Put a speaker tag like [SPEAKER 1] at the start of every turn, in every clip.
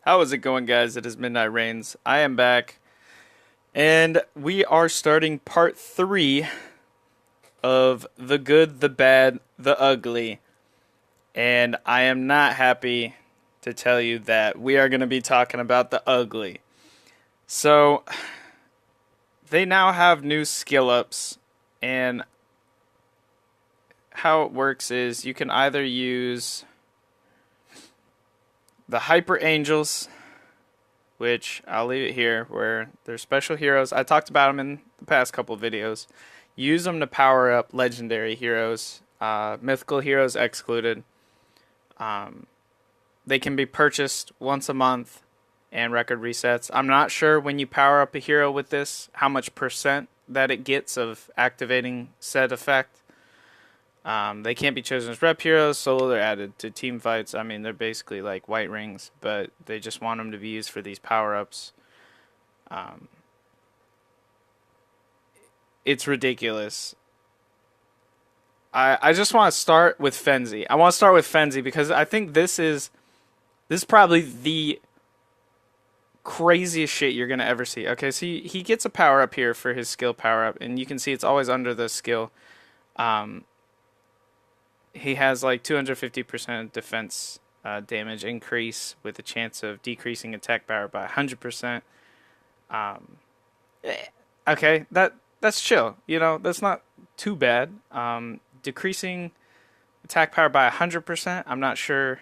[SPEAKER 1] How is it going, guys? It is Midnight Rains. I am back, and we are starting part 3 of The Good, the Bad, the Ugly. And I am not happy to tell you that we are going to be talking about the ugly. So, they now have new skill ups, and how it works is you can either use the Hyper Angels, which I'll leave it here, where they're special heroes. I talked about them in the past couple videos. Use them to power up legendary heroes, mythical heroes excluded. They can be purchased once a month and record resets. I'm not sure when you power up a hero with this, how much percent that it gets of activating said effect. They can't be chosen as rep heroes, solo they're added to team fights. I mean, they're basically like white rings, but they just want them to be used for these power-ups. It's ridiculous. I just want to start with Fenzi. I want to start with Fenzi because I think this is probably the craziest shit you're going to ever see. Okay, so he gets a power-up here for his skill power-up, and you can see it's always under the skill. He has like 250% defense damage increase with a chance of decreasing attack power by 100%. Okay, that's chill. You know, that's not too bad. Decreasing attack power by 100%. I'm not sure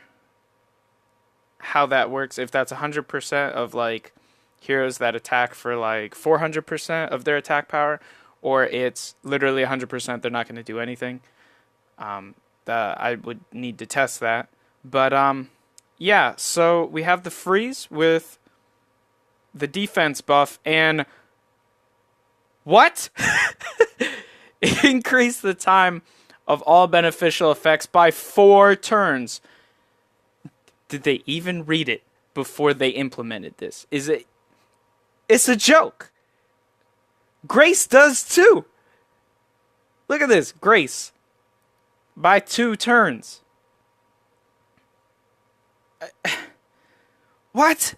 [SPEAKER 1] how that works. If that's 100% of like heroes that attack for like 400% of their attack power, or it's literally 100%. They're not going to do anything. I would need to test that. But, yeah, so we have the freeze with the defense buff, and what? Increase the time of all beneficial effects by 4 turns. Did they even read it before they implemented this? It's a joke. Grace does too. Look at this, Grace. By 2 turns. What?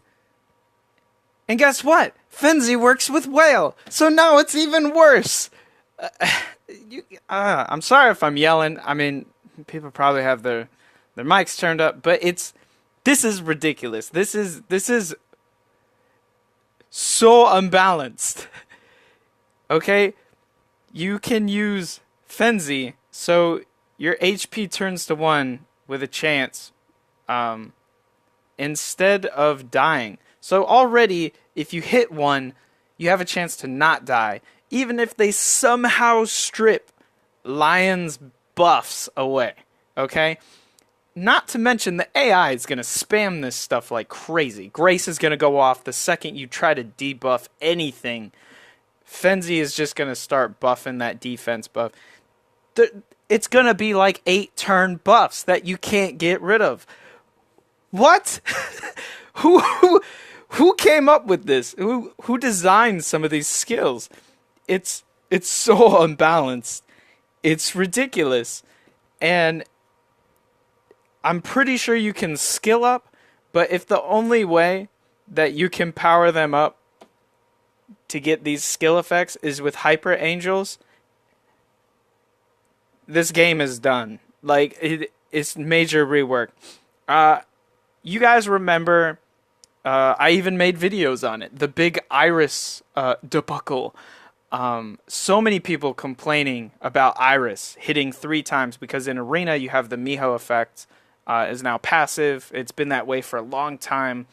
[SPEAKER 1] And guess what? Fenzi works with Whale, so now it's even worse. I'm sorry if I'm yelling. I mean, people probably have their mics turned up, but this is ridiculous. This is so unbalanced. Okay? You can use Fenzi, so your HP turns to 1 with a chance instead of dying. So already, if you hit 1, you have a chance to not die. Even if they somehow strip Lion's buffs away. Okay? Not to mention the AI is going to spam this stuff like crazy. Grace is going to go off the second you try to debuff anything. Fenzi is just going to start buffing that defense buff. It's going to be like 8-turn buffs that you can't get rid of. What? Who came up with this? Who designed some of these skills? It's so unbalanced. It's ridiculous. And I'm pretty sure you can skill up, but if the only way that you can power them up to get these skill effects is with Hyper Angels, this game is done. Like, it's major rework. You guys remember, I even made videos on it. The big Iris debacle. So many people complaining about Iris hitting 3 times because in Arena you have the Miho effect is now passive. It's been that way for a long time.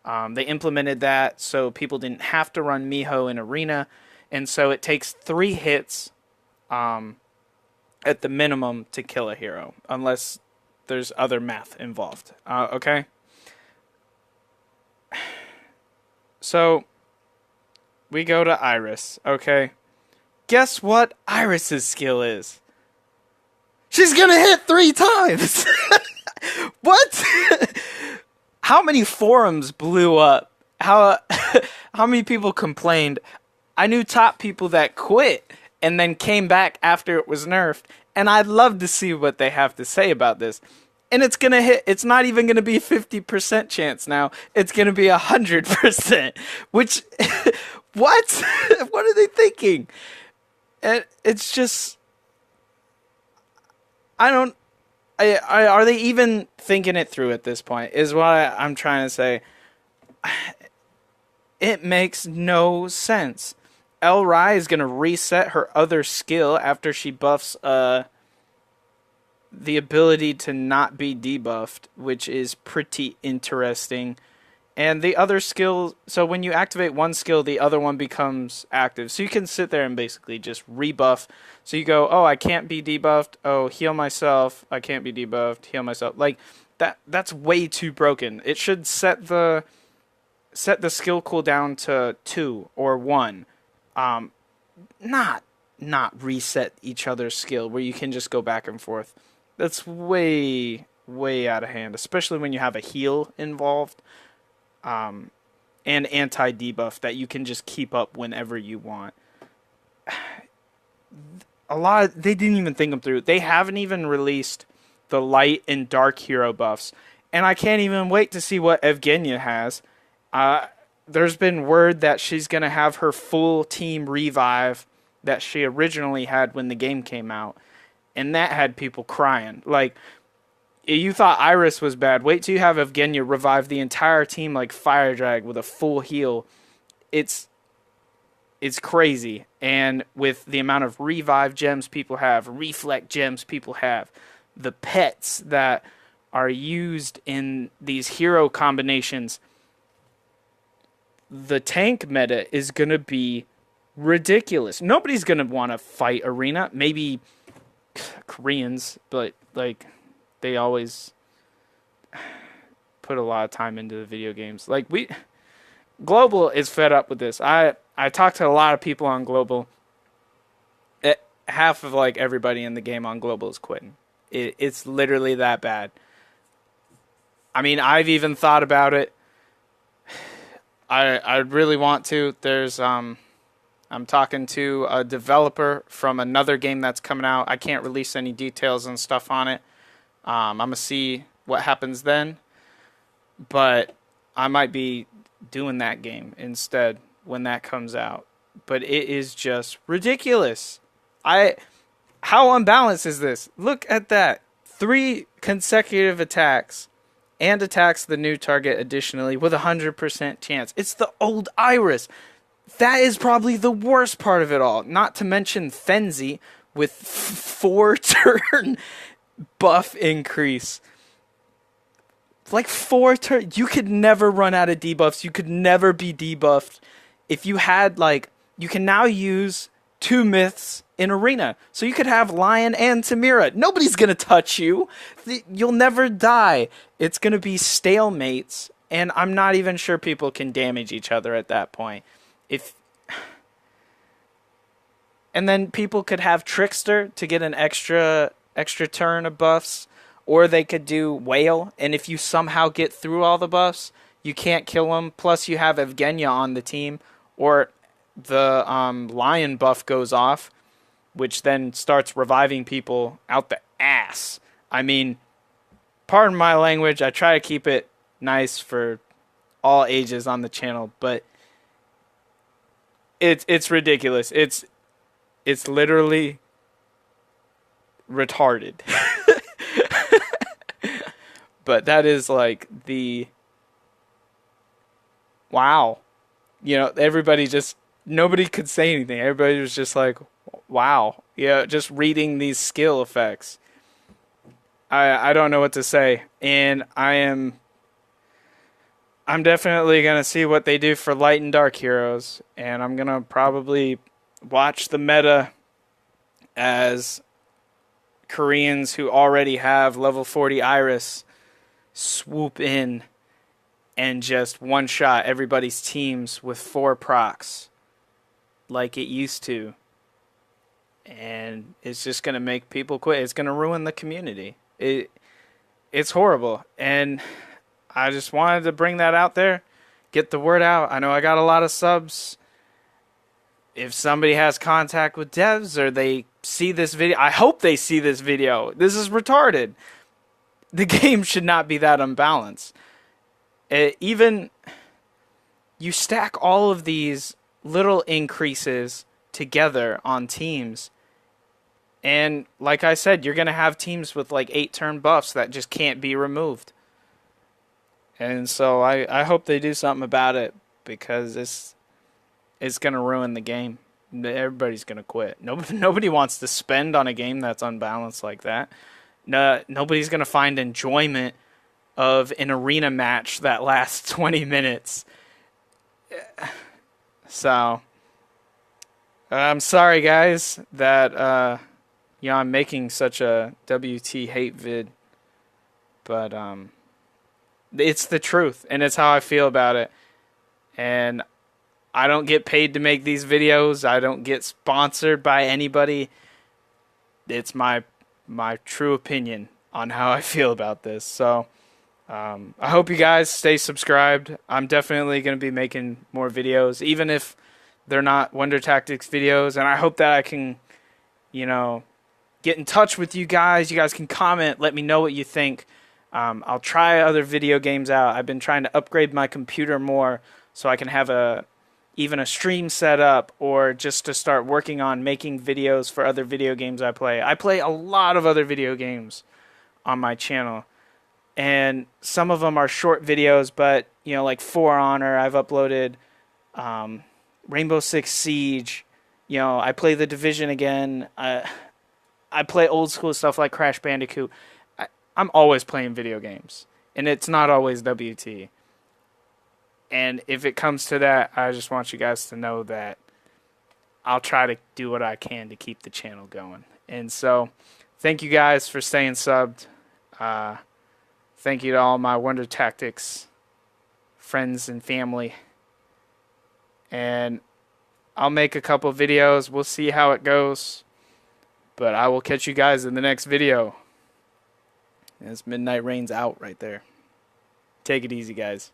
[SPEAKER 1] They implemented that so people didn't have to run Miho in Arena. And so it takes 3 hits at the minimum to kill a hero, unless there's other math involved. Okay? So, we go to Iris, okay? Guess what Iris's skill is? She's gonna hit 3 times! What? How many forums blew up? How many people complained? I knew top people that quit and then came back after it was nerfed, and I'd love to see what they have to say about this. and it's gonna hit. It's not even gonna be 50% chance now. It's gonna be 100%. Which, what? What are they thinking? And it's just, I don't. Are they even thinking it through at this point? Is what I'm trying to say. It makes no sense. El Rai is gonna reset her other skill after she buffs the ability to not be debuffed, which is pretty interesting. And the other skill, so when you activate one skill, the other one becomes active. So you can sit there and basically just rebuff. So you go, oh, I can't be debuffed. Oh, heal myself. I can't be debuffed. Heal myself. Like that's way too broken. It should set the skill cooldown to 2 or 1. Not reset each other's skill where you can just go back and forth. That's way out of hand, especially when you have a heal involved. And anti-debuff that you can just keep up whenever you want. They didn't even think them through. They haven't even released the light and dark hero buffs. And I can't even wait to see what Evgenia has. There's been word that she's going to have her full team revive that she originally had when the game came out. And that had people crying. Like, you thought Iris was bad. Wait till you have Evgenia revive the entire team like Fire Drag with a full heal. It's crazy. And with the amount of revive gems people have, reflect gems people have, the pets that are used in these hero combinations, the tank meta is going to be ridiculous. Nobody's going to want to fight Arena. Maybe Koreans, but like they always put a lot of time into the video games. Like Global is fed up with this. I talked to a lot of people on Global. Half of like everybody in the game on Global is quitting. It's literally that bad. I mean, I've even thought about it. I really want to. There's I'm talking to a developer from another game that's coming out. I can't release any details and stuff on it. I'm going to see what happens then. But I might be doing that game instead when that comes out. But it is just ridiculous. How unbalanced is this? Look at that. 3 consecutive attacks. And attacks the new target additionally with 100% chance. It's the old Iris. That is probably the worst part of it all. Not to mention Fenzi with 4 turn buff increase. Like 4 turn. You could never run out of debuffs. You could never be debuffed. If you had like, you can now use 2 myths in Arena. So you could have Lion and Tamira. Nobody's going to touch you. You'll never die. It's going to be stalemates. And I'm not even sure people can damage each other at that point. And then people could have Trickster to get an extra turn of buffs, or they could do Whale, and if you somehow get through all the buffs, you can't kill them. Plus, you have Evgenia on the team, or the Lion buff goes off, which then starts reviving people out the ass. I mean, pardon my language. I try to keep it nice for all ages on the channel, but it's ridiculous. It's literally retarded. But that is like the wow. You know, nobody could say anything. Everybody was just like, wow. Yeah, just reading these skill effects. I don't know what to say. And I'm definitely going to see what they do for light and dark heroes. And I'm going to probably watch the meta as Koreans who already have level 40 Iris swoop in and just one-shot everybody's teams with 4 procs like it used to. And it's just going to make people quit. It's going to ruin the community. It's horrible. And I just wanted to bring that out there, get the word out. I know I got a lot of subs. If somebody has contact with devs or they see this video, I hope they see this video. This is retarded. the game should not be that unbalanced. Even you stack all of these little increases together on teams, and like I said, you're going to have teams with like 8-turn buffs that just can't be removed. And so I hope they do something about it, because it's going to ruin the game. Everybody's going to quit. Nobody wants to spend on a game that's unbalanced like that. No, nobody's going to find enjoyment of an arena match that lasts 20 minutes. So, I'm sorry, guys, that I'm making such a WT hate vid, but it's the truth, and it's how I feel about it. And I don't get paid to make these videos. I don't get sponsored by anybody. It's my true opinion on how I feel about this. So I hope you guys stay subscribed. I'm definitely going to be making more videos, even if they're not Wonder Tactics videos. And I hope that I can, get in touch with you guys. You guys can comment. Let me know what you think. I'll try other video games out. I've been trying to upgrade my computer more so I can have even a stream set up, or just to start working on making videos for other video games I play. I play a lot of other video games on my channel, and some of them are short videos, but like For Honor, I've uploaded Rainbow Six Siege. I play The Division again. I play old school stuff like Crash Bandicoot. I'm always playing video games, and it's not always WT. And if it comes to that, I just want you guys to know that I'll try to do what I can to keep the channel going. And so, thank you guys for staying subbed. Thank you to all my Wonder Tactics friends and family. And I'll make a couple videos. We'll see how it goes. But I will catch you guys in the next video. As Midnight Rain's out right there. Take it easy, guys.